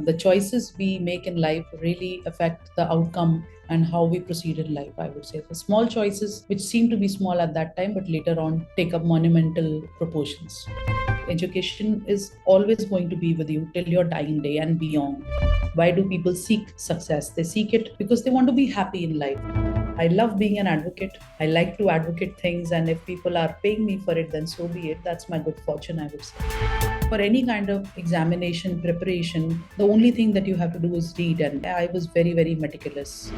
the choices we make in life really affect the outcome and how we proceed in life, I would say. The small choices, which seem to be small at that time, but later on take up monumental proportions. Education is always going to be with you till your dying day and beyond. Why do people seek success? They seek it because they want to be happy in life. I love being an advocate. I like to advocate things, and if people are paying me for it, then so be it. That's my good fortune, I would say. For any kind of examination, preparation, the only thing that you have to do is read, and I was very, very meticulous.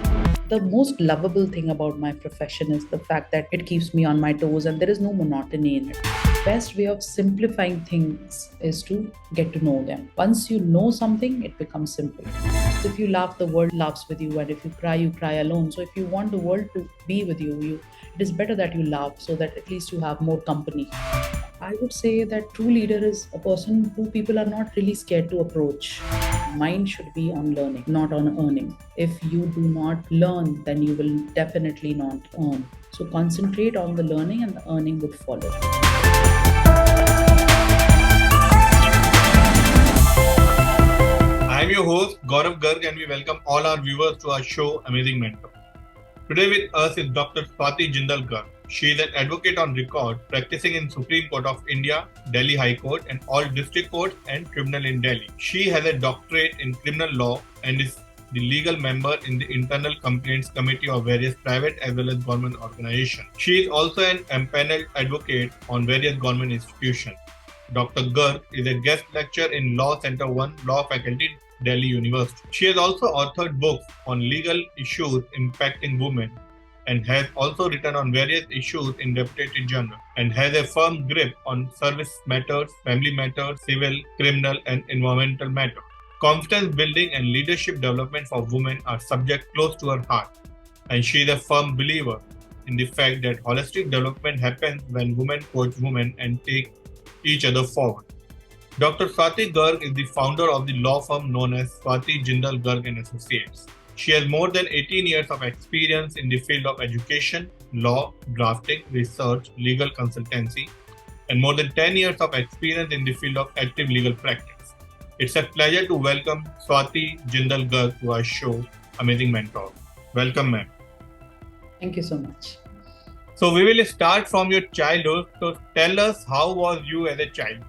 The most lovable thing about my profession is the fact that it keeps me on my toes and there is no monotony in it. Best way of simplifying things is to get to know them. Once you know something, it becomes simple. So if you laugh, the world laughs with you, and if you cry alone. So if you want the world to be with you, it is better that you laugh so that at least you have more company. I would say that true leader is a person who people are not really scared to approach. Mind should be on learning, not on earning. If you do not learn, then you will definitely not earn. So concentrate on the learning and the earning would follow. I am your host, Gaurav Garg, and we welcome all our viewers to our show, Amazing Mentor. Today with us is Dr. Swati Jindal Garg. She is an advocate on record, practicing in Supreme Court of India, Delhi High Court, and all district courts and tribunal in Delhi. She has a doctorate in criminal law and is the legal member in the Internal Complaints Committee of various private as well as government organizations. She is also an empaneled advocate on various government institutions. Dr. Garg is a guest lecturer in Law Center 1 Law Faculty, Delhi University. She has also authored books on legal issues impacting women and has also written on various issues in reputed journals and has a firm grip on service matters, family matters, civil, criminal and environmental matters. Confidence building and leadership development for women are subjects close to her heart, and she is a firm believer in the fact that holistic development happens when women coach women and take each other forward. Dr. Swati Garg is the founder of the law firm known as Swati Jindal Garg & Associates. She has more than 18 years of experience in the field of education, law, drafting, research, legal consultancy, and more than 10 years of experience in the field of active legal practice. It's a pleasure to welcome Swati Jindal Garg to our show, Amazing Mentor. Welcome, ma'am. Thank you so much. So we will start from your childhood. So tell us, how was you as a child?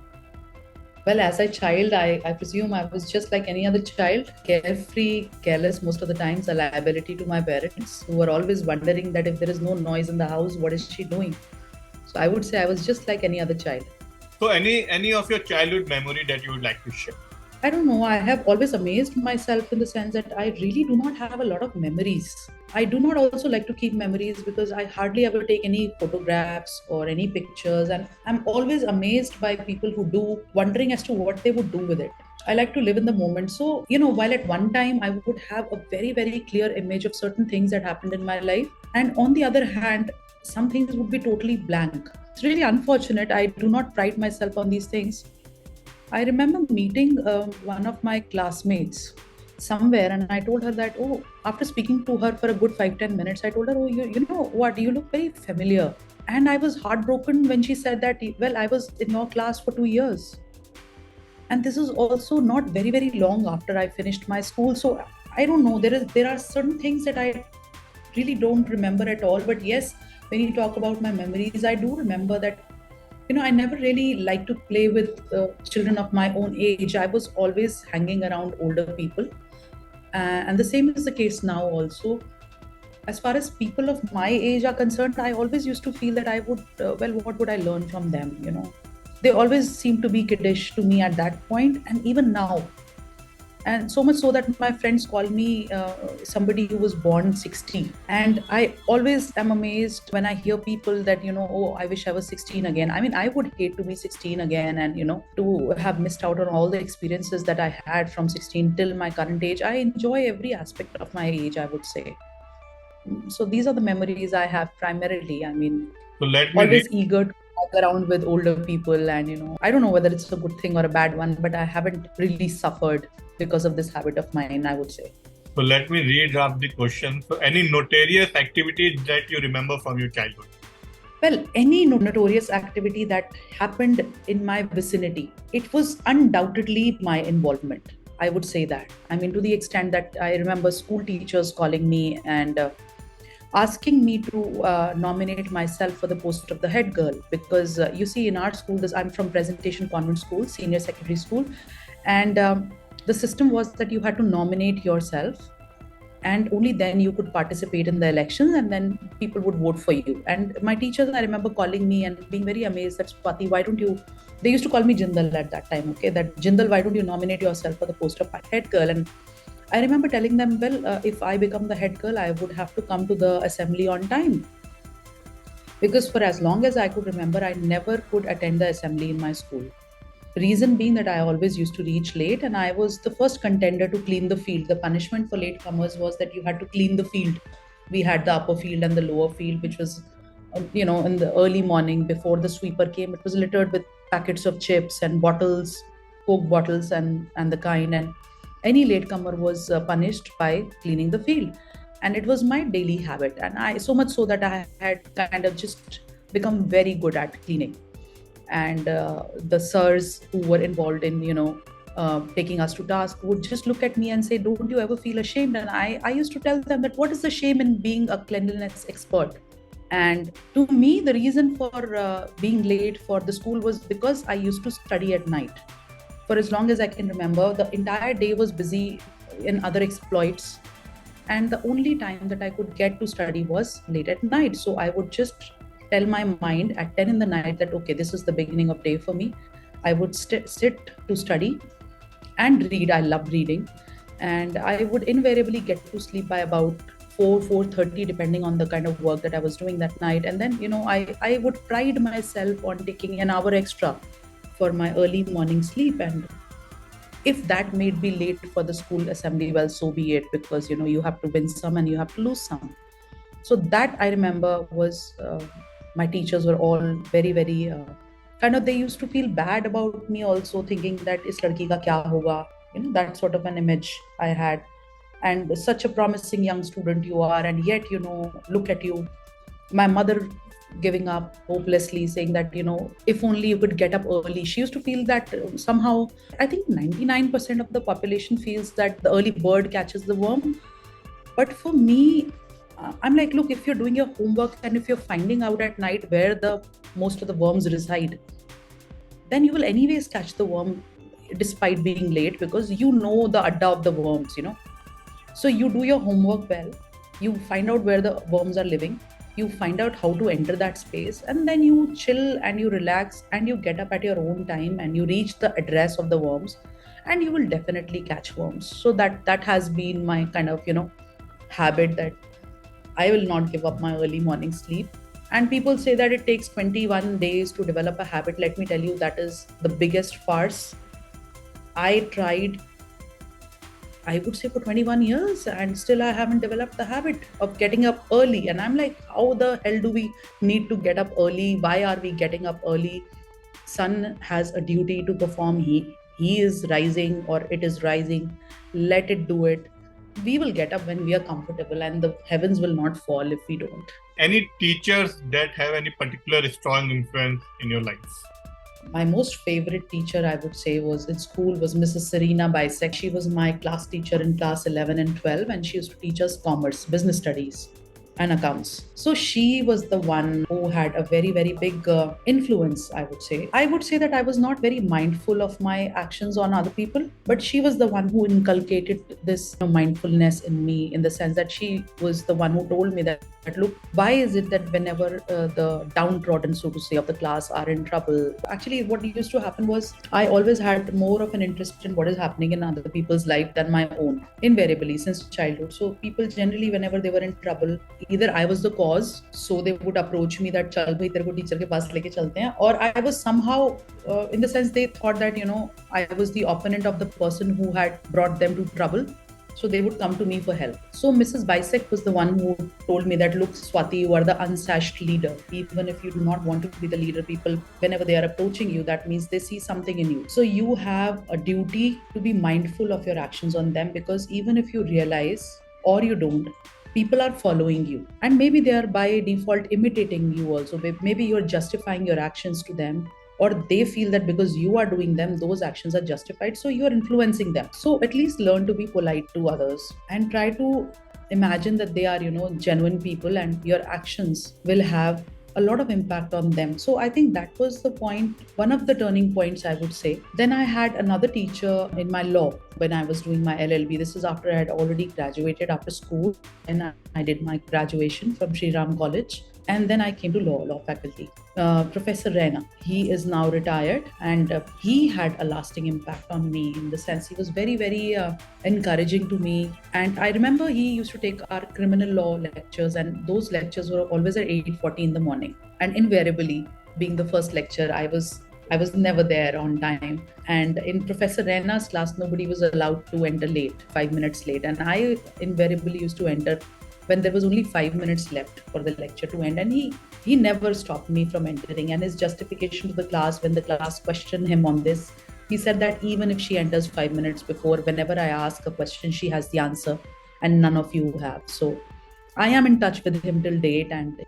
Well, as a child, I presume I was just like any other child, carefree, careless most of the times, a liability to my parents, who were always wondering that if there is no noise in the house, what is she doing? So I would say I was just like any other child. So any of your childhood memory that you would like to share? I don't know. I have always amazed myself in the sense that I really do not have a lot of memories. I do not also like to keep memories because I hardly ever take any photographs or any pictures, and I'm always amazed by people who do, wondering as to what they would do with it. I like to live in the moment. So, while at one time I would have a very, very clear image of certain things that happened in my life, and on the other hand, some things would be totally blank. It's really unfortunate. I do not pride myself on these things. I remember meeting one of my classmates somewhere, and I told her that, after speaking to her for a good 5-10 minutes, I told her, you know what, you look very familiar. And I was heartbroken when she said that, well, I was in your class for 2 years. And this is also not very, very long after I finished my school. So I don't know, there are certain things that I really don't remember at all. But yes, when you talk about my memories, I do remember that I never really liked to play with children of my own age. I was always hanging around older people. And the same is the case now also. As far as people of my age are concerned, I always used to feel that I would, what would I learn from them? They always seemed to be kiddish to me at that point, and even now. And so much so that my friends call me somebody who was born 60. And I always am amazed when I hear people that, I wish I was 16 again. I mean, I would hate to be 16 again and, to have missed out on all the experiences that I had from 16 till my current age. I enjoy every aspect of my age, I would say. So these are the memories I have primarily. I mean, always eager to walk around with older people, and I don't know whether it's a good thing or a bad one, but I haven't really suffered because of this habit of mine, I would say. So let me redraft the question. So any notorious activities that you remember from your childhood? Well, any notorious activity that happened in my vicinity, it was undoubtedly my involvement. I would say that. I mean, to the extent that I remember school teachers calling me and asking me to nominate myself for the post of the head girl, because you see, in our school, I'm from Presentation Convent School, senior secondary school, and the system was that you had to nominate yourself, and only then you could participate in the elections, and then people would vote for you. And my teachers, I remember calling me and being very amazed that, Swati, why don't you, they used to call me Jindal at that time, okay, that Jindal, why don't you nominate yourself for the post of head girl? And I remember telling them, well, if I become the head girl, I would have to come to the assembly on time. Because for as long as I could remember, I never could attend the assembly in my school. Reason being that I always used to reach late, and I was the first contender to clean the field. The punishment for latecomers was that you had to clean the field. We had the upper field and the lower field, which was, in the early morning before the sweeper came, it was littered with packets of chips and bottles, Coke bottles, and the kind. And any latecomer was punished by cleaning the field. And it was my daily habit. And I, so much so that I had kind of just become very good at cleaning. And the sirs who were involved in taking us to task would just look at me and say, don't you ever feel ashamed? And I used to tell them that what is the shame in being a cleanliness expert? And to me, the reason for being late for the school was because I used to study at night. For as long as I can remember, the entire day was busy in other exploits, and the only time that I could get to study was late at night. So I would just tell my mind at 10 in the night that, okay, this is the beginning of day for me. I would sit to study and read. I love reading. And I would invariably get to sleep by about 4:30, depending on the kind of work that I was doing that night. And then, I would pride myself on taking an hour extra for my early morning sleep. And if that made me late for the school assembly, well, so be it, because, you have to win some and you have to lose some. So that I remember was, my teachers were all very, very, they used to feel bad about me also, thinking that is ladki ka kya hoga, that sort of an image I had. And such a promising young student you are, and yet, look at you. My mother giving up hopelessly, saying that, if only you could get up early. She used to feel that somehow, I think 99% of the population feels that the early bird catches the worm. But for me, I'm like, look, if you're doing your homework and if you're finding out at night where the most of the worms reside, then you will anyways catch the worm despite being late, because you know the adda of the worms, So you do your homework well, you find out where the worms are living, you find out how to enter that space, and then you chill and you relax and you get up at your own time and you reach the address of the worms, and you will definitely catch worms. So that has been my kind of, habit, that I will not give up my early morning sleep. And people say that it takes 21 days to develop a habit. Let me tell you, that is the biggest farce. I tried, I would say, for 21 years, and still I haven't developed the habit of getting up early. And I'm like, how the hell do we need to get up early? Why are we getting up early? Sun has a duty to perform. He is rising, or it is rising. Let it do it. We will get up when we are comfortable, and the heavens will not fall if we don't. Any teachers that have any particular strong influence in your life? My most favorite teacher, I would say, was in school was Mrs. Serena Bisek. She was my class teacher in class 11 and 12, and she used to teach us commerce, business studies, and accounts. So she was the one who had a very, very big influence, I would say. I would say that I was not very mindful of my actions on other people, but she was the one who inculcated this mindfulness in me, in the sense that she was the one who told me that, look, why is it that whenever the downtrodden, so to say, of the class are in trouble? Actually, what used to happen was I always had more of an interest in what is happening in other people's life than my own, invariably, since childhood. So people generally, whenever they were in trouble, either I was the cause, so they would approach me that chal bhai tere ko teacher ke paas leke chalte hain, or I was somehow, in the sense they thought that, I was the opponent of the person who had brought them to trouble. So they would come to me for help. So Mrs. Bisek was the one who told me that, look, Swati, you are the unsashed leader. Even if you do not want to be the leader, people, whenever they are approaching you, that means they see something in you. So you have a duty to be mindful of your actions on them, because even if you realize or you don't, people are following you, and maybe they are by default imitating you also. Maybe you're justifying your actions to them, or they feel that because you are doing them, those actions are justified, so you are influencing them. So at least learn to be polite to others and try to imagine that they are, genuine people, and your actions will have a lot of impact on them. So I think that was the point, one of the turning points, I would say. Then I had another teacher in my law when I was doing my LLB. This is after I had already graduated after school, and I did my graduation from Sri Ram College. And then I came to law faculty. Professor Raina, he is now retired, and he had a lasting impact on me, in the sense he was very, very encouraging to me. And I remember he used to take our criminal law lectures, and those lectures were always at 8:40 in the morning. And invariably, being the first lecture, I was never there on time. And in Professor Raina's class, nobody was allowed to enter late, 5 minutes late. And I invariably used to enter when there was only 5 minutes left for the lecture to end. And he never stopped me from entering. And his justification to the class, when the class questioned him on this, he said that even if she enters 5 minutes before, whenever I ask a question, she has the answer, and none of you have. So I am in touch with him till date, and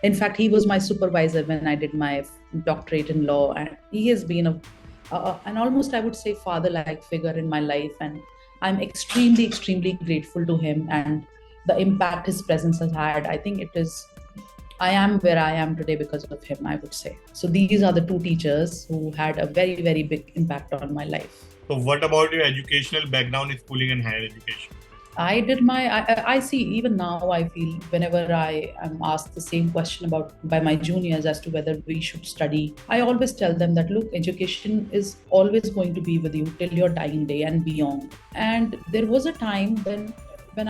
in fact, he was my supervisor when I did my doctorate in law, and he has been an almost, I would say, father-like figure in my life, and I'm extremely, extremely grateful to him and the impact his presence has had. I am where I am today because of him, I would say. So these are the two teachers who had a very, very big impact on my life. So what about your educational background in schooling and higher education? I see, even now I feel whenever I am asked the same question by my juniors as to whether we should study, I always tell them that, look, education is always going to be with you till your dying day and beyond. And there was a time when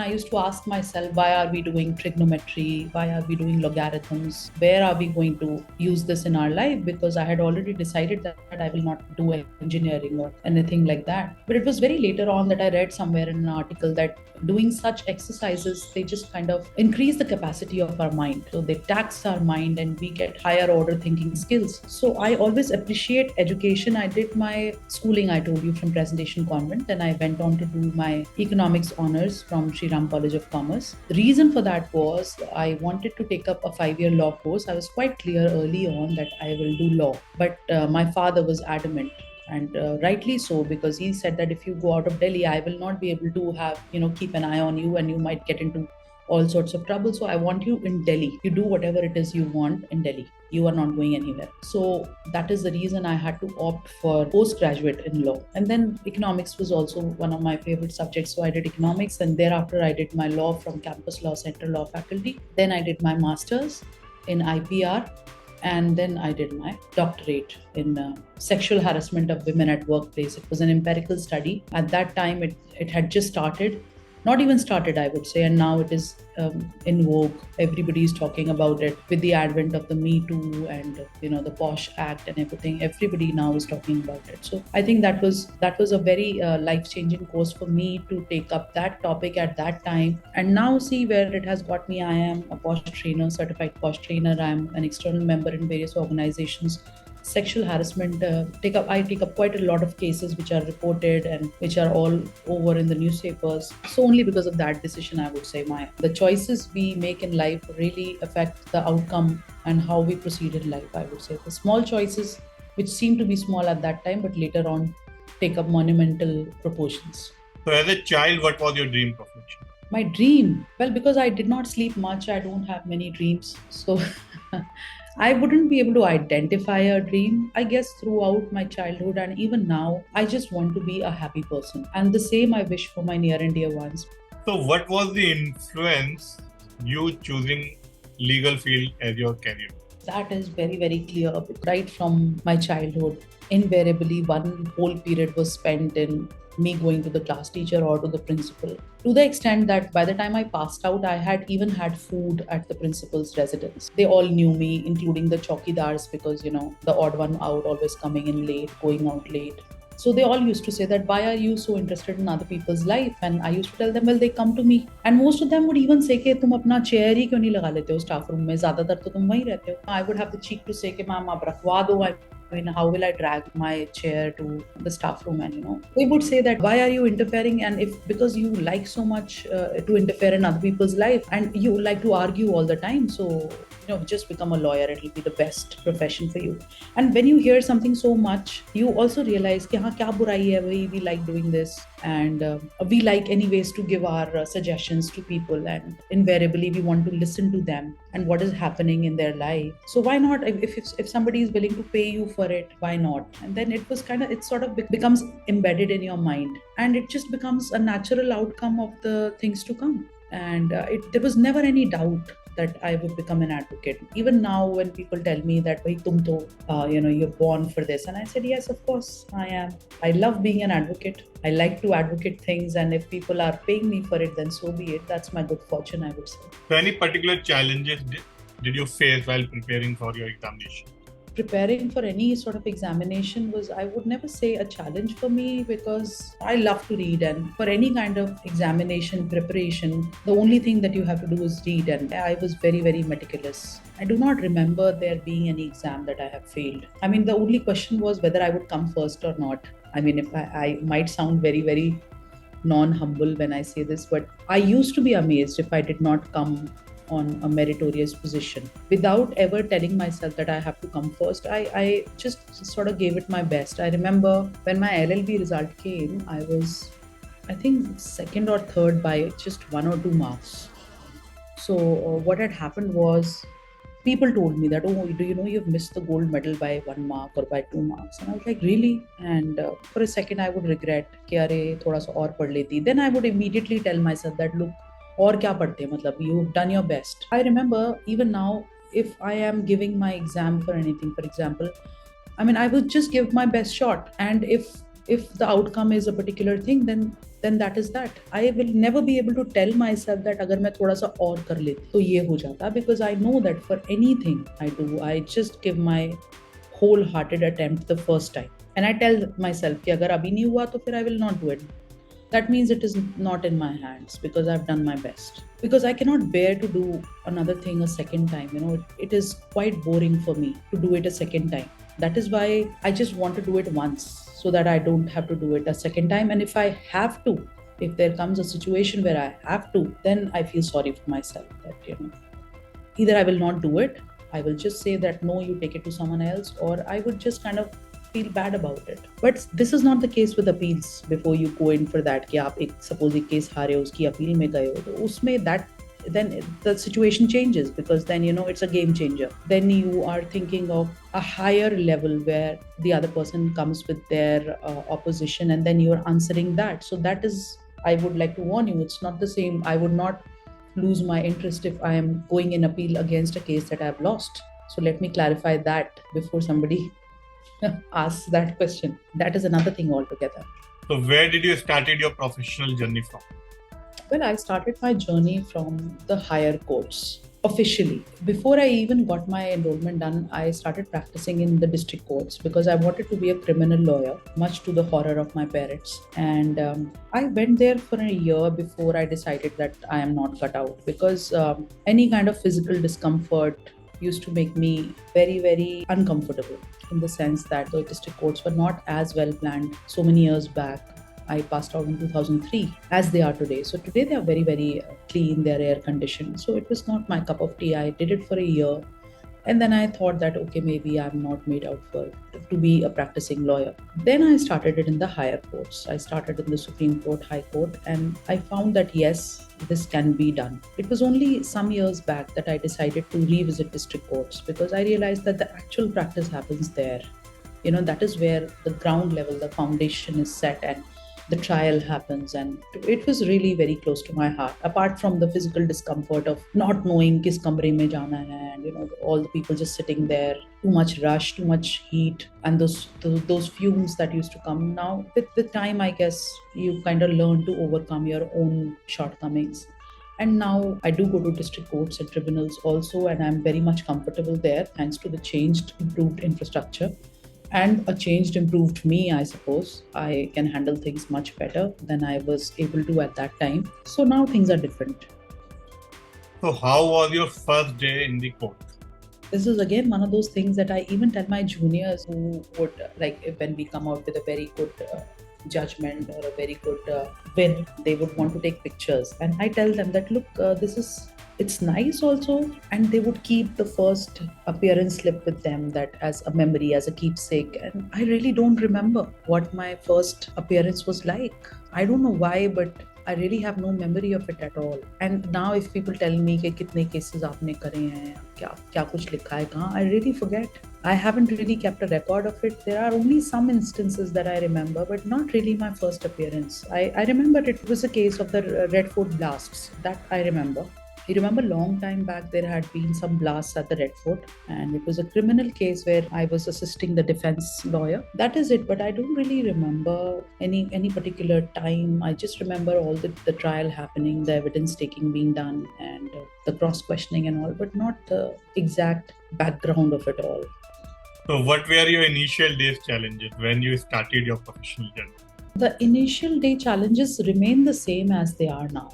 I used to ask myself, why are we doing trigonometry? Why are we doing logarithms? Where are we going to use this in our life? Because I had already decided that I will not do engineering or anything like that. But it was very later on that I read somewhere in an article that doing such exercises, they just kind of increase the capacity of our mind. So they tax our mind and we get higher order thinking skills. So I always appreciate education. I did my schooling, I told you, from Presentation Convent, and I went on to do my economics honors from Sri Ram College of Commerce. The reason for that was I wanted to take up a 5-year law course. I was quite clear early on that I will do law, but my father was adamant. And rightly so, because he said that if you go out of Delhi, I will not be able to have, keep an eye on you, and you might get into all sorts of trouble. So I want you in Delhi. You do whatever it is you want in Delhi. You are not going anywhere. So that is the reason I had to opt for postgraduate in law. And then economics was also one of my favorite subjects. So I did economics, and thereafter I did my law from Campus Law Center Law Faculty. Then I did my master's in IPR. And then I did my doctorate in sexual harassment of women at workplace. It was an empirical study. At that time, it had just started. Not even started, I would say, and now it is in vogue. Everybody is talking about it with the advent of the Me Too and the POSH Act and everything. Everybody now is talking about it. So I think that was a very life-changing course for me to take up that topic at that time. And now see where it has got me. I am a POSH trainer, certified POSH trainer. I am an external member in various organizations. Sexual harassment, I take up quite a lot of cases which are reported and which are all over in the newspapers. So only because of that decision, I would say, the choices we make in life really affect the outcome and how we proceed in life, I would say. The small choices, which seem to be small at that time, but later on take up monumental proportions. So as a child, what was your dream profession? My dream? Well, because I did not sleep much, I don't have many dreams. So I wouldn't be able to identify a dream. I guess throughout my childhood and even now, I just want to be a happy person. And the same I wish for my near and dear ones. So what was the influence you choosing legal field as your career? That is very, very clear. Right from my childhood, invariably one whole period was spent in me going to the class teacher or to the principal, to the extent that by the time I passed out, I had even had food at the principal's residence. They all knew me, including the chowkidars, because, the odd one out, always coming in late, going out late. So they all used to say that, why are you so interested in other people's life? And I used to tell them, well, they come to me. And most of them would even say, कि तुम अपना chair ही क्यों नहीं लगा लेते हो staff room में? ज़्यादातर तो तुम वहीं रहते हो. I would have the cheek to say, कि ma'am, आप रखवा दो. I mean, how will I drag my chair to the staff room? And, they would say that, why are you interfering? And because you like so much to interfere in other people's life and you like to argue all the time. So just become a lawyer, it'll be the best profession for you. And when you hear something so much, you also realize कि हाँ क्या बुराई है, we like doing this, and we like anyways to give our suggestions to people, and invariably we want to listen to them and what is happening in their life. So why not, if somebody is willing to pay you for it, why not? And then it sort of becomes embedded in your mind, and it just becomes a natural outcome of the things to come. And there was never any doubt that I would become an advocate. Even now, when people tell me that, "Bhai, tum to, you're born for this," and I said, "Yes, of course, I am. I love being an advocate. I like to advocate things, and if people are paying me for it, then so be it. That's my good fortune, I would say." So, any particular challenges did you face while preparing for your examination? Preparing for any sort of examination was, I would never say, a challenge for me, because I love to read, and for any kind of examination preparation, the only thing that you have to do is read, and I was very, very meticulous. I do not remember there being any exam that I have failed. I mean, the only question was whether I would come first or not. I mean, if I might sound very, very non-humble when I say this, but I used to be amazed if I did not come on a meritorious position. Without ever telling myself that I have to come first, I just sort of gave it my best. I remember when my LLB result came, I was, I think, second or third by just 1 or 2 marks. So what had happened was, people told me that, "Oh, do you know you've missed the gold medal by 1 mark or by 2 marks?" And I was like, "Really?" And for a second, I would regret, कि अरे थोड़ा सा और पढ़ लेती. Then I would immediately tell myself that, look, और क्या पढ़ते हैं, मतलब you've done your best. I remember even now, if I am giving my exam for anything, for example, I mean, I would just give my best shot, and if the outcome is a particular thing, then that is that. I will never be able to tell myself that अगर मैं थोड़ा सा और कर लेती तो ये हो जाता, because I know that for anything I do, I just give my wholehearted attempt the first time, and I tell myself कि अगर अभी नहीं हुआ तो फिर I will not do it. That means it is not in my hands, because I've done my best. Because I cannot bear to do another thing a second time. It is quite boring for me to do it a second time. That is why I just want to do it once, so that I don't have to do it a second time. And if I have to, if there comes a situation where I have to, then I feel sorry for myself that, either I will not do it, I will just say that no, you take it to someone else, or I would just kind of feel bad about it. But this is not the case with appeals. Before you go in for that, कि आप suppose एक case हारे, उसकी appeal में गए हो, तो उसमें then the situation changes, because then it's a game changer. Then you are thinking of a higher level where the other person comes with their opposition, and then you're answering that. So that is, I would like to warn you, it's not the same. I would not lose my interest if I am going in appeal against a case that I've lost. So let me clarify that before somebody asks that question. That is another thing altogether. So where did you started your professional journey from? Well, I started my journey from the higher courts officially. Before I even got my enrollment done, I started practicing in the district courts, because I wanted to be a criminal lawyer, much to the horror of my parents. And I went there for a year before I decided that I am not cut out, because any kind of physical discomfort used to make me very, very uncomfortable, in the sense that the district courts were not as well planned so many years back. I passed out in 2003 as they are today. So today they are very, very clean, they're air conditioned. So it was not my cup of tea. I did it for a year. And then I thought that, okay, maybe I'm not made out to be a practicing lawyer. Then I started it in the higher courts. I started in the Supreme Court, High Court, and I found that yes, this can be done. It was only some years back that I decided to revisit district courts, because I realized that the actual practice happens there. That is where the ground level, the foundation is set, and the trial happens, and it was really very close to my heart. Apart from the physical discomfort of not knowing kis kamre mein jana hai, and all the people just sitting there, too much rush, too much heat, and those fumes that used to come. Now with time, I guess you kind of learn to overcome your own shortcomings. And now I do go to district courts and tribunals also, and I'm very much comfortable there, thanks to the changed, improved infrastructure. And a changed, improved me, I suppose. I can handle things much better than I was able to at that time. So now things are different. So how was your first day in the court? This is again one of those things that I even tell my juniors, who would, when we come out with a very good judgment or a very good win, they would want to take pictures. And I tell them that, look, this is it's nice also. And they would keep the first appearance slip with them, that as a memory, as a keepsake. And I really don't remember what my first appearance was like. I don't know why, but I really have no memory of it at all. And now if people tell me कि कितने cases आपने करे हैं, क्या क्या कुछ लिखा है कहाँ, I really forget. I haven't really kept a record of it. There are only some instances that I remember, but not really my first appearance. I remember it was a case of the Red Fort blasts. That I remember. You remember long time back there had been some blasts at the Red Fort, and it was a criminal case where I was assisting the defense lawyer. That is it, but I don't really remember any particular time. I just remember all the trial happening, the evidence taking being done, and the cross questioning and all, but not the exact background of it all. So what were your initial days challenges when you started your professional journey? The initial day challenges remain the same as they are now.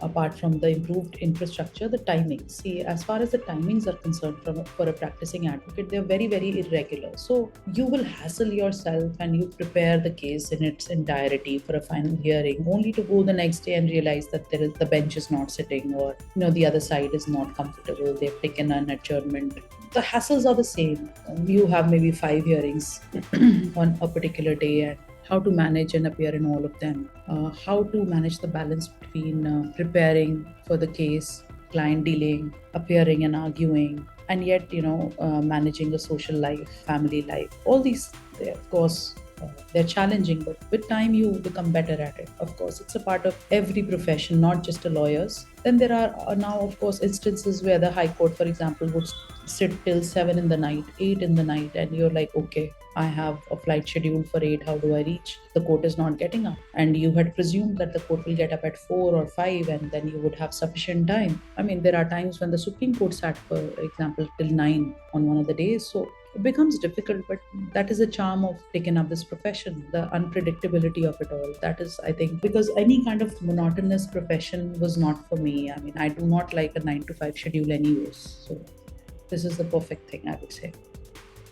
Apart from the improved infrastructure, the timings. See, as far as the timings are concerned for a practicing advocate, they're very, very irregular. So you will hassle yourself and you prepare the case in its entirety for a final hearing, only to go the next day and realize that the bench is not sitting, or the other side is not comfortable. They've taken an adjournment. The hassles are the same. You have maybe 5 hearings on a particular day, and how to manage and appear in all of them, how to manage the balance between preparing for the case, client dealing, appearing and arguing, and yet, managing a social life, family life. All these, of course, they're challenging, but with time you become better at it. Of course, it's a part of every profession, not just a lawyer's. Then there are now, of course, instances where the High Court, for example, would sit till 7 in the night, 8 in the night, and you're like, okay, I have a flight scheduled for 8, how do I reach? The court is not getting up. And you had presumed that the court will get up at 4 or 5, and then you would have sufficient time. I mean, there are times when the Supreme Court sat, for example, till 9 on one of the days. So it becomes difficult, but that is a charm of taking up this profession, the unpredictability of it all. That is, I think, because any kind of monotonous profession was not for me. I mean, I do not like a 9 to 5 schedule anyways. So this is the perfect thing, I would say.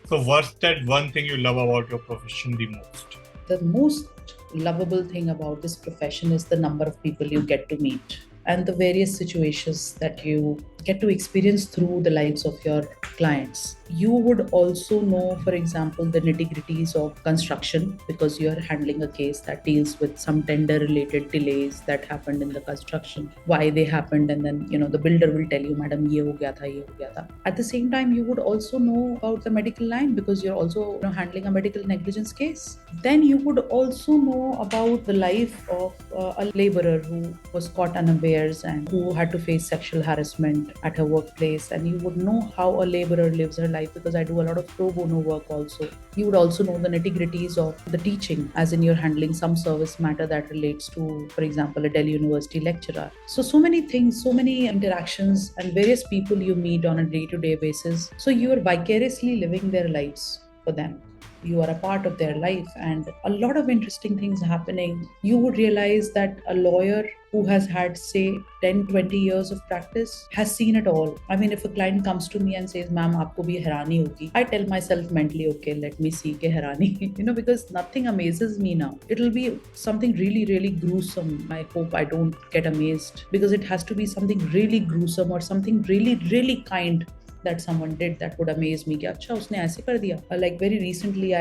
So what's that one thing you love about your profession the most? The most lovable thing about this profession is the number of people you get to meet and the various situations that you get to experience through the lives of your clients. You would also know, for example, the nitty-gritties of construction, because you are handling a case that deals with some tender-related delays that happened in the construction, why they happened, and then the builder will tell you, "Madam, ye ho gaya tha, ye ho gaya tha." At the same time, you would also know about the medical line, because you're also handling a medical negligence case. Then you would also know about the life of a laborer who was caught unawares and who had to face sexual harassment at her workplace, and you would know how a laborer lives her life, because I do a lot of pro bono work also. You would also know the nitty-gritties of the teaching, as in you're handling some service matter that relates to, for example, a Delhi University lecturer. So many things, so many interactions and various people you meet on a day-to-day basis. So you are vicariously living their lives for them. You are a part of their life, and a lot of interesting things happening. You would realize that a lawyer who has had, say, 10-20 years of practice has seen it all. I mean, if a client comes to me and says, "Ma'am, aapko bhi hairani hogi," I tell myself mentally, okay, let me see ke hairani, because nothing amazes me now. It'll be something really, really gruesome. I hope I don't get amazed, because it has to be something really gruesome or something really, really kind that someone did that would amaze me. Acha, usne aise kar diya. Like very recently,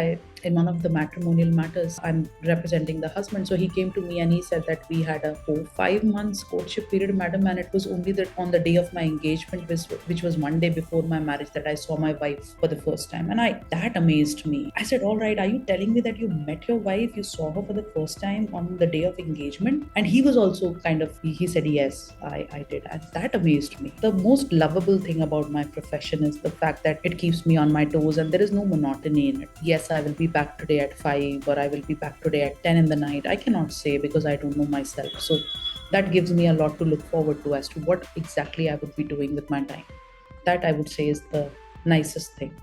in one of the matrimonial matters, I'm representing the husband. So he came to me and he said that we had a 4-5 months courtship period, madam, and it was only that on the day of my engagement, which was one day before my marriage, that I saw my wife for the first time. And that amazed me. I said, all right, are you telling me that you met your wife, you saw her for the first time on the day of engagement? And he was also he said, yes, I did. And that amazed me. The most lovable thing about my profession is the fact that it keeps me on my toes and there is no monotony in it. Yes, I will be back today at 5, or I will be back today at 10 in the night. I cannot say, because I don't know myself. So that gives me a lot to look forward to as to what exactly I would be doing with my time. That I would say is the nicest thing.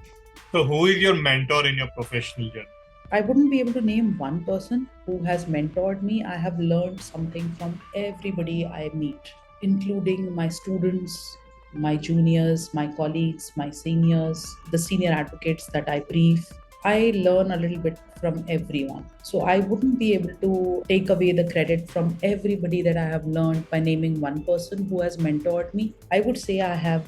So who is your mentor in your professional journey? I wouldn't be able to name one person who has mentored me. I have learned something from everybody I meet, including my students, my juniors, my colleagues, my seniors, the senior advocates that I brief. I learn a little bit from everyone. So I wouldn't be able to take away the credit from everybody that I have learned by naming one person who has mentored me. I would say I have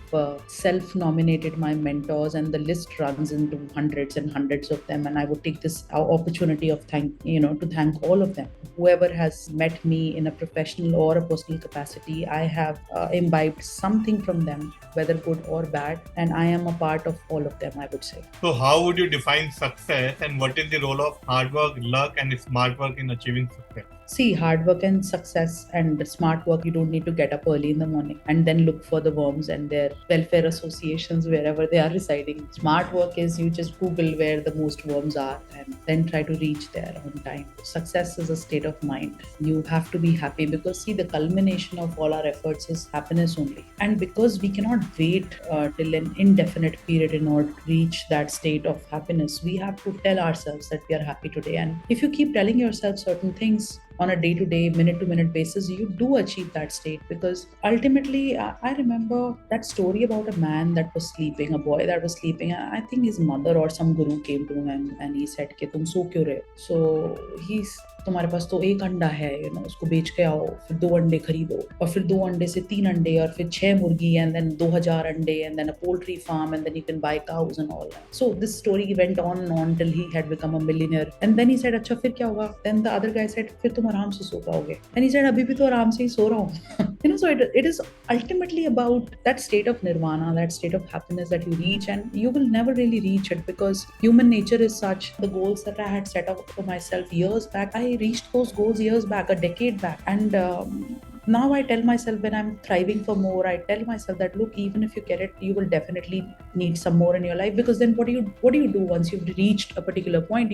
self-nominated my mentors, and the list runs into hundreds and hundreds of them. And I would take this opportunity of to thank all of them. Whoever has met me in a professional or a personal capacity, I have imbibed something from them, whether good or bad, and I am a part of all of them, I would say. So how would you define success, and what is the role of hard work, luck and smart work in achieving success? See, hard work and success and smart work, you don't need to get up early in the morning and then look for the worms and their welfare associations wherever they are residing. Smart work is you just Google where the most worms are and then try to reach there on time. Success is a state of mind. You have to be happy because, see, the culmination of all our efforts is happiness only. And because we cannot wait till an indefinite period in order to reach that state of happiness, we have to tell ourselves that we are happy today. And if you keep telling yourself certain things on a day-to-day, minute-to-minute basis, you do achieve that state. Because ultimately, I remember that story about a man that was sleeping, a boy that was sleeping. I think his mother or some guru came to him and he said कि तुम सो क्यों रहे हो? So तुम्हारे पास तो एक अंडा है, उसको बेच के आओ, फिर 2 अंडे खरीदो, और फिर 2 अंडे से 3 अंडे, और फिर 6 मुर्गी, and then 2000 अंडे, and then a poultry farm, and then you can buy cows and all that. So this story went on and on till he had become a millionaire. And then he said, अच्छा फिर क्या होगा? Then the other guy said, फिर तुम आराम से सो पाओगे. And he said, अभी भी तो आराम से ही सो रहा हूँ. So it is ultimately about that state of nirvana, that state of happiness that you reach, and you will never really reach it because human nature is such. The goals that I had set up for myself years back, I reached those goals years back, a decade back. And now I tell myself, when I'm thriving for more, I tell myself that, look, even if you get it, you will definitely need some more in your life, because then what do you do once you've reached a particular point?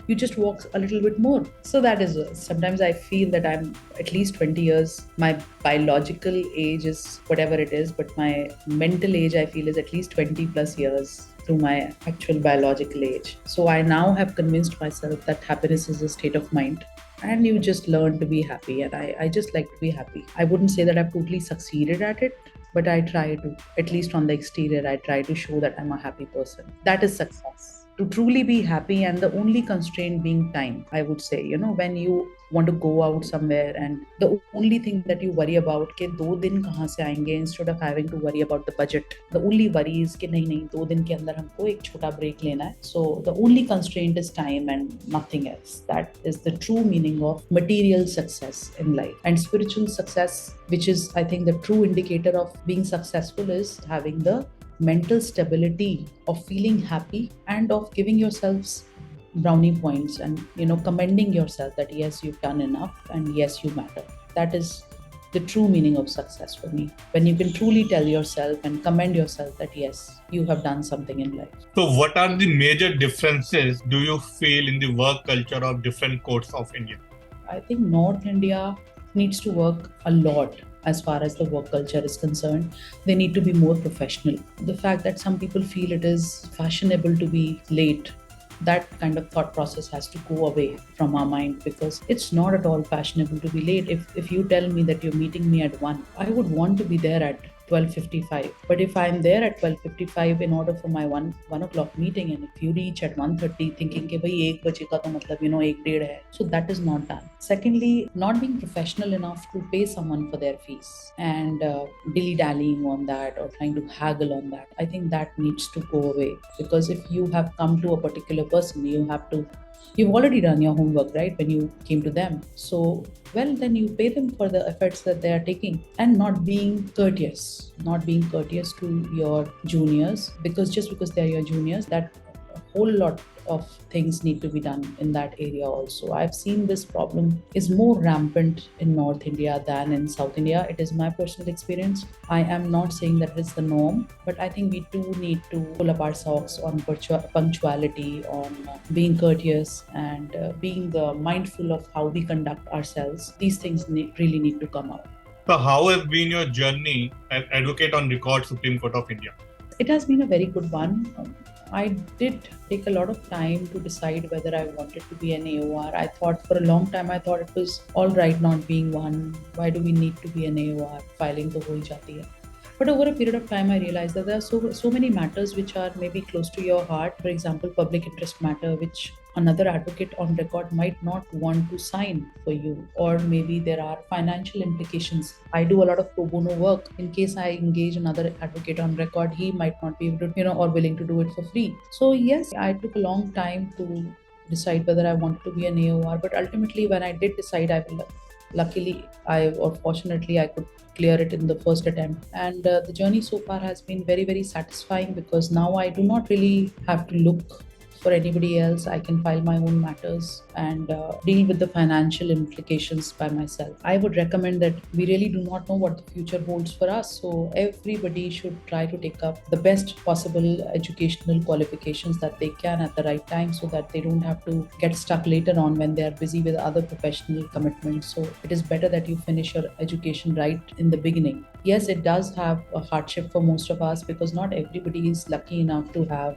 You just walk a little bit more. So that is, sometimes I feel that I'm at least 20 years. My biological age is whatever it is, but my mental age, I feel, is at least 20 plus years to my actual biological age. So I now have convinced myself that happiness is a state of mind, and you just learn to be happy. And I just like to be happy. I wouldn't say that I've totally succeeded at it, but I try to, at least on the exterior, I try to show that I'm a happy person. That is success. To truly be happy, and the only constraint being time, I would say, when you want to go out somewhere and the only thing that you worry about कि 2 दिन कहाँ से आएंगे, instead of having to worry about the budget, the only worry is कि नहीं 2 दिन के अंदर हमको एक छोटा break लेना है. So the only constraint is time and nothing else. That is the true meaning of material success in life. And spiritual success, which is, I think, the true indicator of being successful, is having the mental stability of feeling happy and of giving yourselves brownie points and commending yourself that yes, you've done enough and yes, you matter. That is the true meaning of success for me, when you can truly tell yourself and commend yourself that yes, you have done something in life. So what are the major differences do you feel in the work culture of different courts of India? I think North India needs to work a lot as far as the work culture is concerned. They need to be more professional. The fact that some people feel it is fashionable to be late, that kind of thought process has to go away from our mind, because it's not at all fashionable to be late. If you tell me that you're meeting me at 1, I would want to be there at 12:55. But if I'm there at 12:55 in order for my 1 o'clock meeting, and if you reach at 1:30 thinking कि भाई 1 बजे का तो मतलब 1:30 है, so that is not done. Secondly, not being professional enough to pay someone for their fees and dilly-dallying on that or trying to haggle on that. I think that needs to go away, because if you have come to a particular person, you've already done your homework, right, when you came to them. So, well, then you pay them for the efforts that they are taking, and not being courteous to your juniors, because just because they're your juniors, that a whole lot of things need to be done in that area also. I've seen this problem is more rampant in North India than in South India. It is my personal experience. I am not saying that it's the norm, but I think we do need to pull up our socks on punctuality, on being courteous, and being mindful of how we conduct ourselves. These things really need to come out. So how has been your journey as advocate on record Supreme Court of India? It has been a very good one. I did take a lot of time to decide whether I wanted to be an AOR. I thought for a long time, it was all right not being one. Why do we need to be an AOR? Filing to ho hi jati hai. But over a period of time, I realized that there are so many matters which are maybe close to your heart. For example, public interest matter, which another advocate on record might not want to sign for you, or maybe there are financial implications. I do a lot of pro bono work. In case I engage another advocate on record, he might not be able to, or willing to do it for free. So yes, I took a long time to decide whether I wanted to be an AOR, but ultimately when I did decide, I will luckily I or fortunately I could clear it in the first attempt, and the journey so far has been very, very satisfying, because now I do not really have to look for anybody else. I can file my own matters and deal with the financial implications by myself. I would recommend that we really do not know what the future holds for us, so everybody should try to take up the best possible educational qualifications that they can at the right time, so that they don't have to get stuck later on when they are busy with other professional commitments. So it is better that you finish your education right in the beginning. Yes, it does have a hardship for most of us, because not everybody is lucky enough to have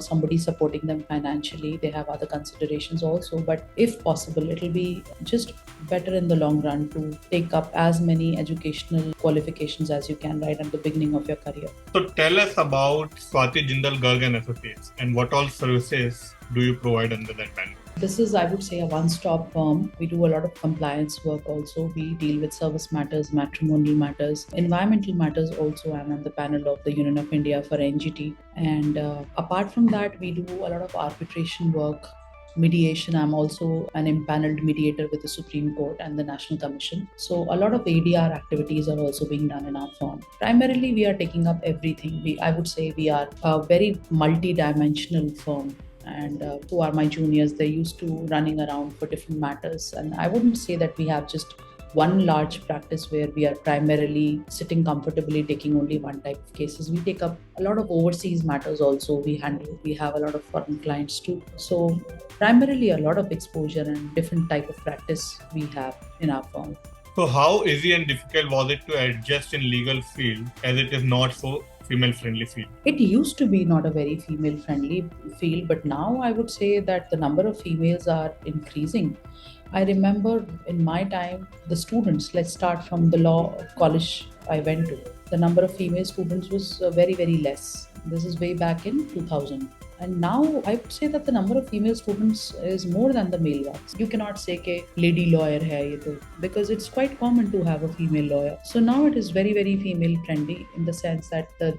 somebody supporting them financially. They have other considerations also, but if possible, it'll be just better in the long run to take up as many educational qualifications as you can right at the beginning of your career. So tell us about Swati Jindal Garg and Associates, and what all services do you provide under that banner? This is, I would say, a one-stop firm. We do a lot of compliance work also. We deal with service matters, matrimonial matters, environmental matters also. I'm on the panel of the Union of India for NGT. And apart from that, we do a lot of arbitration work, mediation. I'm also an impaneled mediator with the Supreme Court and the National Commission. So a lot of ADR activities are also being done in our firm. Primarily, we are taking up everything. I would say we are a very multi-dimensional firm. And who are my juniors, they're used to running around for different matters. And I wouldn't say that we have just one large practice where we are primarily sitting comfortably taking only one type of cases. We take up a lot of overseas matters also we handle. We have a lot of foreign clients too. So primarily a lot of exposure and different type of practice we have in our firm. So how easy and difficult was it to adjust in legal field, as it is not so female-friendly field? It used to be not a very female-friendly field, but now I would say that the number of females are increasing. I remember in my time, the students, let's start from the law college I went to, the number of female students was very, very less. This is way back in 2000. And now I would say that the number of female students is more than the male ones. You cannot say कि lady lawyer है ये तो, because it's quite common to have a female lawyer. So now it is very, very female friendly, in the sense that the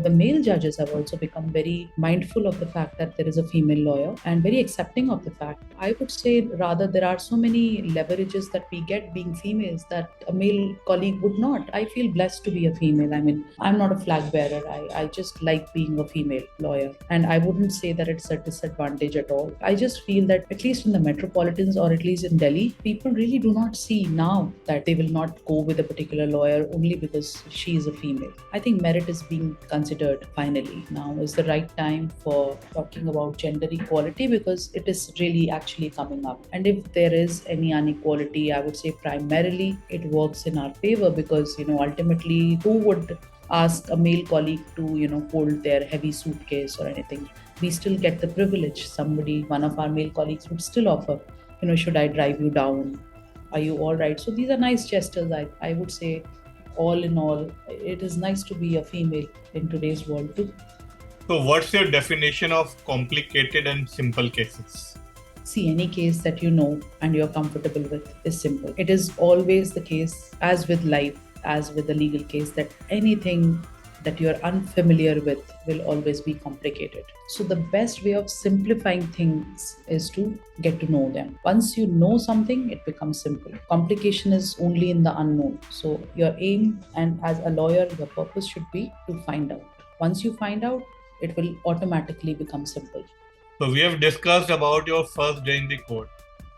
male judges have also become very mindful of the fact that there is a female lawyer and very accepting of the fact. I would say rather there are so many leverages that we get being females that a male colleague would not. I feel blessed to be a female. I mean, I'm not a flag bearer. I just like being a female lawyer. And I wouldn't say that it's a disadvantage at all. I just feel that at least in the metropolitans, or at least in Delhi, people really do not see now that they will not go with a particular lawyer only because she is a female. I think merit is being considered finally. Now is the right time for talking about gender equality, because it is really actually coming up. And if there is any inequality, I would say primarily it works in our favor, because ultimately who would ask a male colleague to hold their heavy suitcase or anything? We still get the privilege. One of our male colleagues would still offer, should I drive you down? Are you all right? So these are nice gestures. I would say all in all, it is nice to be a female in today's world too. So what's your definition of complicated and simple cases? See, any case that you know and you're comfortable with is simple. It is always the case, as with life, as with the legal case, that anything that you're unfamiliar with will always be complicated. So the best way of simplifying things is to get to know them. Once you know something, it becomes simple. Complication is only in the unknown. So your aim, and as a lawyer, your purpose should be to find out. Once you find out, it will automatically become simple. So we have discussed about your first day in the court.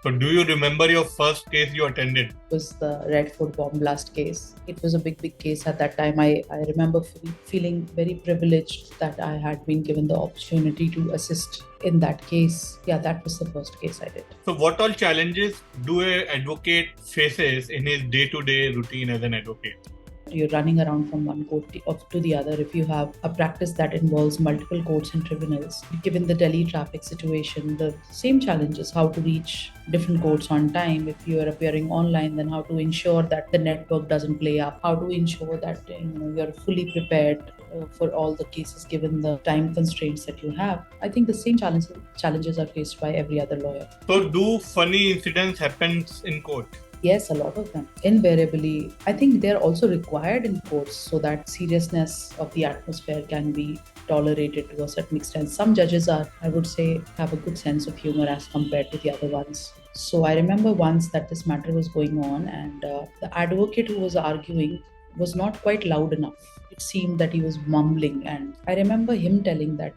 So do you remember your first case you attended? It was the Red Fort bomb blast case. It was a big case at that time. I remember feeling very privileged that I had been given the opportunity to assist in that case. Yeah, that was the first case I did. So what all challenges do an advocate faces in his day-to-day routine as an advocate? you're running around from one court to the other. If you have a practice that involves multiple courts and tribunals, given the Delhi traffic situation, the same challenges: how to reach different courts on time. If you are appearing online, then how to ensure that the network doesn't play up, how to ensure that you're fully prepared for all the cases given the time constraints that you have. I think the same challenges are faced by every other lawyer. So do funny incidents happen in court? Yes, a lot of them. Invariably, I think they're also required in courts so that seriousness of the atmosphere can be tolerated to a certain extent. Some judges I would say, have a good sense of humor as compared to the other ones. So I remember once that this matter was going on, and the advocate who was arguing was not quite loud enough. It seemed that he was mumbling, and I remember him telling that,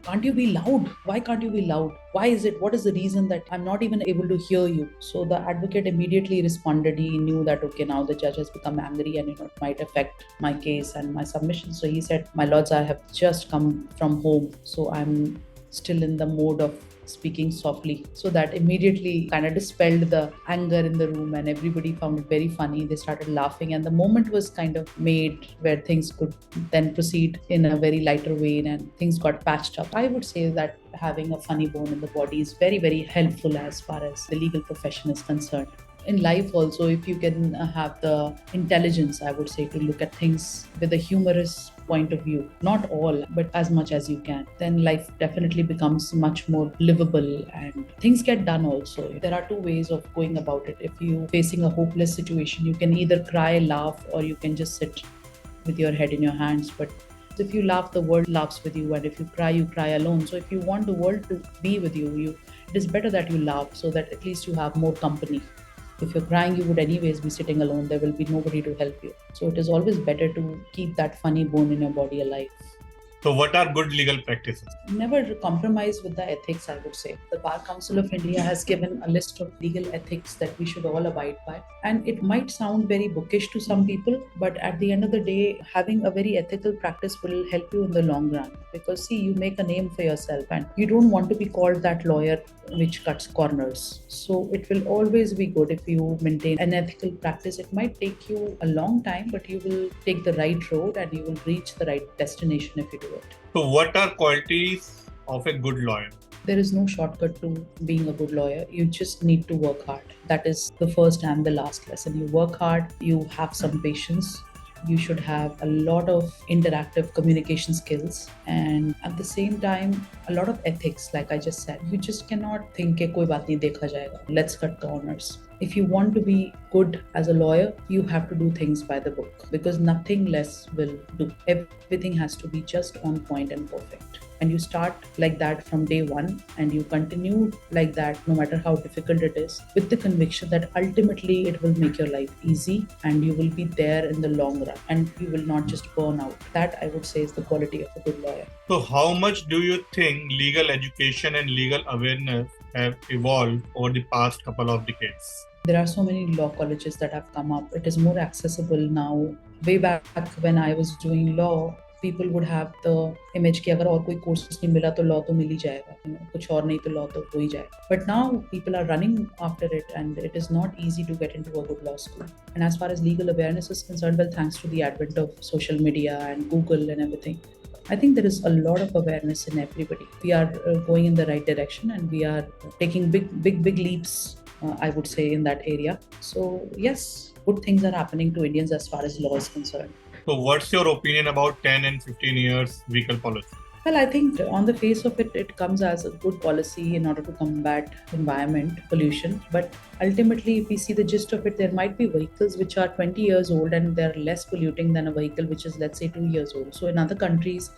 can't you be loud? Why can't you be loud? Why is it? What is the reason that I'm not even able to hear you? So the advocate immediately responded. He knew that, okay, now the judge has become angry and it might affect my case and my submission. So he said, my lords, I have just come from home, so I'm still in the mode of speaking softly. So that immediately kind of dispelled the anger in the room, and everybody found it very funny. They started laughing, and the moment was kind of made where things could then proceed in a very lighter vein and things got patched up. I would say that having a funny bone in the body is very, very helpful as far as the legal profession is concerned. In life also, if you can have the intelligence, I would say, to look at things with a humorous point of view, not all, but as much as you can, then life definitely becomes much more livable and things get done also. There are two ways of going about it. If you're facing a hopeless situation, you can either cry, laugh, or you can just sit with your head in your hands. But if you laugh, the world laughs with you, and if you cry alone. So if you want the world to be with you, it is better that you laugh, so that at least you have more company. If you're crying, you would anyways be sitting alone. There will be nobody to help you. So it is always better to keep that funny bone in your body alive. So what are good legal practices? Never compromise with the ethics, I would say. The Bar Council of India has given a list of legal ethics that we should all abide by. And it might sound very bookish to some people, but at the end of the day, having a very ethical practice will help you in the long run. Because see, you make a name for yourself and you don't want to be called that lawyer which cuts corners. So it will always be good if you maintain an ethical practice. It might take you a long time, but you will take the right road and you will reach the right destination if you do it. So what are qualities of a good lawyer? There is no shortcut to being a good lawyer. You just need to work hard. That is the first and the last lesson. You work hard, you have some patience. You should have a lot of interactive communication skills, and at the same time, a lot of ethics. Like I just said, you just cannot think ke koi baat nahi dekha jayega. Let's cut corners. If you want to be good as a lawyer, you have to do things by the book, because nothing less will do. Everything has to be just on point and perfect. And you start like that from day one, and you continue like that no matter how difficult it is, with the conviction that ultimately it will make your life easy and you will be there in the long run and you will not just burn out. That, I would say, is the quality of a good lawyer. So how much do you think legal education and legal awareness have evolved over the past couple of decades? There are so many law colleges that have come up. It is more accessible now. Way back when I was doing law, people would have the image कि अगर और कोई course नहीं मिला तो law तो मिल ही जाएगा, कुछ और नहीं तो law तो हो ही जाएगा. But now people are running after it, and it is not easy to get into a good law school. And as far as legal awareness is concerned, well, thanks to the advent of social media and Google and everything, I think there is a lot of awareness in everybody. We are going in the right direction, and we are taking big leaps, I would say, in that area. So yes, good things are happening to Indians as far as law is concerned. So what's your opinion about 10 and 15 years vehicle policy? Well, I think on the face of it, it comes as a good policy in order to combat environment pollution. But ultimately, if we see the gist of it, there might be vehicles which are 20 years old and they're less polluting than a vehicle which is, let's say, 2 years old. So in other countries,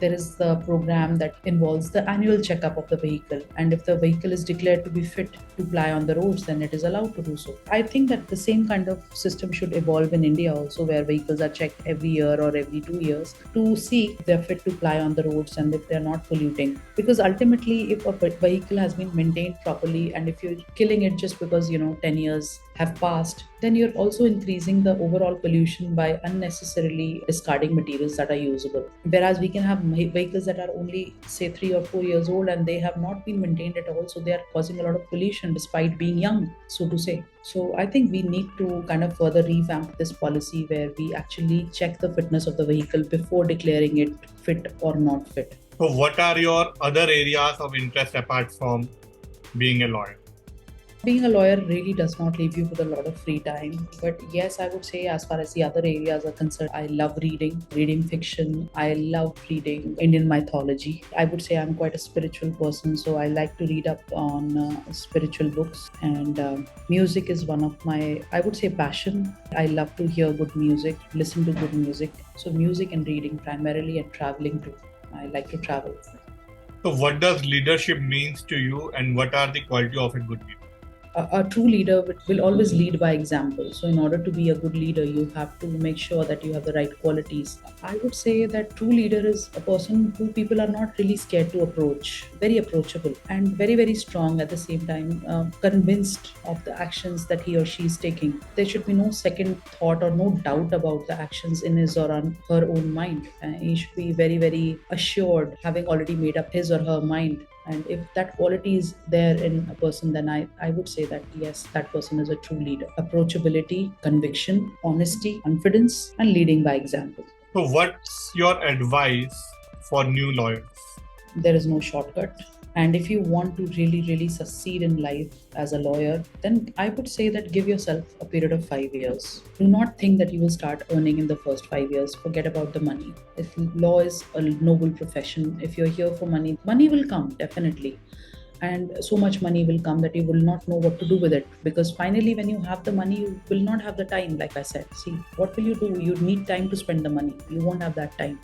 there is the program that involves the annual checkup of the vehicle. And if the vehicle is declared to be fit to ply on the roads, then it is allowed to do so. I think that the same kind of system should evolve in India also, where vehicles are checked every year or every 2 years to see if they're fit to ply on the roads and if they're not polluting. Because ultimately, if a vehicle has been maintained properly, and if you're killing it just because, 10 years have passed, then you're also increasing the overall pollution by unnecessarily discarding materials that are usable. Whereas we can have vehicles that are only say 3 or 4 years old and they have not been maintained at all. So they are causing a lot of pollution despite being young, so to say. So I think we need to kind of further revamp this policy where we actually check the fitness of the vehicle before declaring it fit or not fit. So what are your other areas of interest apart from being a lawyer? Being a lawyer really does not leave you with a lot of free time. But yes, I would say as far as the other areas are concerned, I love reading fiction. I love reading Indian mythology. I would say I'm quite a spiritual person, so I like to read up on spiritual books. And music is one of my, I would say, passion. I love to hear good music, listen to good music. So music and reading primarily, and traveling too. I like to travel. So what does leadership means to you, and what are the quality of a good leader? A true leader will always lead by example. So in order to be a good leader, you have to make sure that you have the right qualities. I would say that true leader is a person who people are not really scared to approach, very approachable and very, very strong at the same time, convinced of the actions that he or she is taking. There should be no second thought or no doubt about the actions in his or on her own mind. He should be very, very assured, having already made up his or her mind. And if that quality is there in a person, then I would say that yes, that person is a true leader. Approachability, conviction, honesty, confidence, and leading by example. So what's your advice for new lawyers? There is no shortcut. And if you want to really, really succeed in life as a lawyer, then I would say that give yourself a period of 5 years. Do not think that you will start earning in the first 5 years. Forget about the money. If law is a noble profession, if you're here for money, money will come, definitely. And so much money will come that you will not know what to do with it. Because finally, when you have the money, you will not have the time, like I said. See, what will you do? You need time to spend the money. You won't have that time.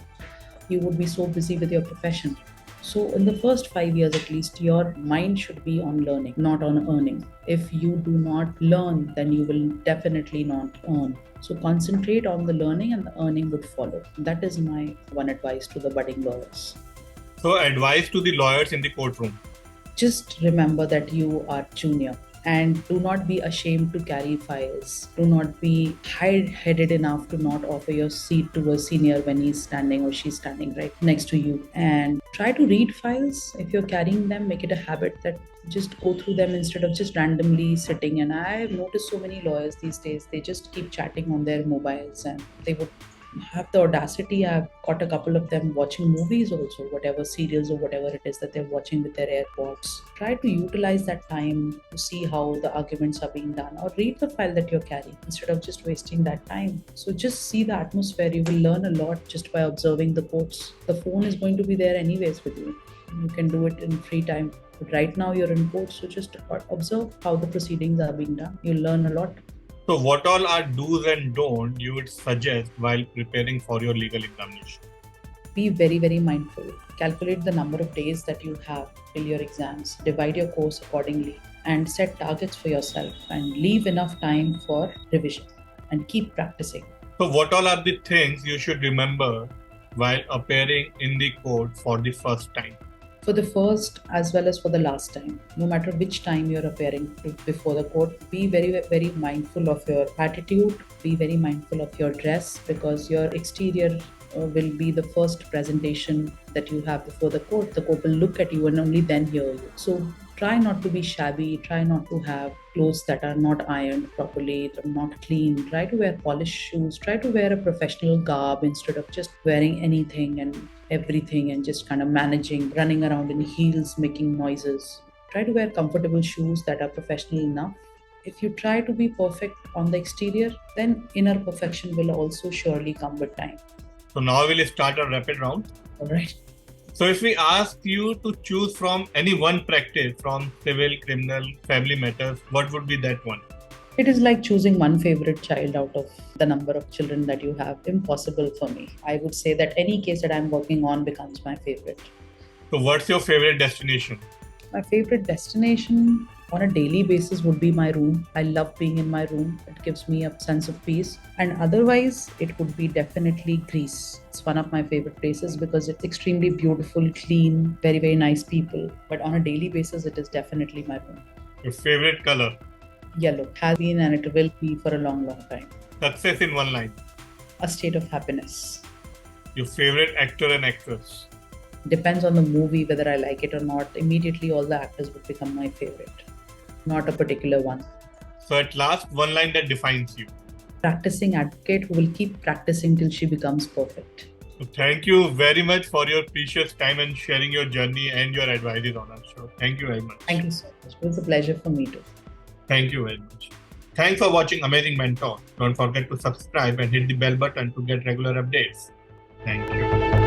You would be so busy with your profession. So in the first 5 years at least, your mind should be on learning, not on earning. If you do not learn, then you will definitely not earn. So concentrate on the learning and the earning would follow. That is my one advice to the budding lawyers. So advice to the lawyers in the courtroom. Just remember that you are junior. And do not be ashamed to carry files. Do not be high-headed enough to not offer your seat to a senior when he's standing or she's standing right next to you. And try to read files. If you're carrying them, make it a habit that just go through them instead of just randomly sitting. And I've noticed so many lawyers these days, they just keep chatting on their mobiles and they would have the audacity. I've caught a couple of them watching movies also, whatever serials or whatever it is that they're watching with their AirPods. Try to utilize that time to see how the arguments are being done, or read the file that you're carrying instead of just wasting that time. So just see the atmosphere. You will learn a lot just by observing the courts. The phone is going to be there anyways with you. You can do it in free time. But right now you're in court, so just observe how the proceedings are being done. You'll learn a lot. So what all are do's and don'ts you would suggest while preparing for your legal examination? Be very, very mindful. Calculate the number of days that you have till your exams. Divide your course accordingly and set targets for yourself and leave enough time for revision and keep practicing. So what all are the things you should remember while appearing in the court for the first time? For the first as well as for the last time, no matter which time you're appearing before the court, be very, very mindful of your attitude, be very mindful of your dress, because your exterior will be the first presentation that you have before the court. The court will look at you and only then hear you. So try not to be shabby, try not to have clothes that are not ironed properly, not clean. Try to wear polished shoes, try to wear a professional garb instead of just wearing anything and everything and just kind of managing, running around in heels, making noises. Try to wear comfortable shoes that are professional enough. If you try to be perfect on the exterior, then inner perfection will also surely come with time. So now we'll start a rapid round. All right. So if we ask you to choose from any one practice from civil, criminal, family matters, what would be that one? It is like choosing one favorite child out of the number of children that you have. Impossible for me. I would say that any case that I'm working on becomes my favorite. So what's your favorite destination? My favorite destination on a daily basis would be my room. I love being in my room. It gives me a sense of peace. And otherwise, it would be definitely Greece. It's one of my favorite places because it's extremely beautiful, clean, very, very nice people. But on a daily basis, it is definitely my room. Your favorite color? Yellow. Has been and it will be for a long, long time. Success in one line? A state of happiness. Your favorite actor and actress? Depends on the movie whether I like it or not. Immediately, all the actors would become my favorite, not a particular one. So at last, one line that defines you. Practicing advocate who will keep practicing till she becomes perfect. So thank you very much for your precious time and sharing your journey and your advices on our show. Thank you very much. Thank you so much. It was a pleasure for me too. Thank you very much. Thanks for watching Amazing Mentor. Don't forget to subscribe and hit the bell button to get regular updates. Thank you.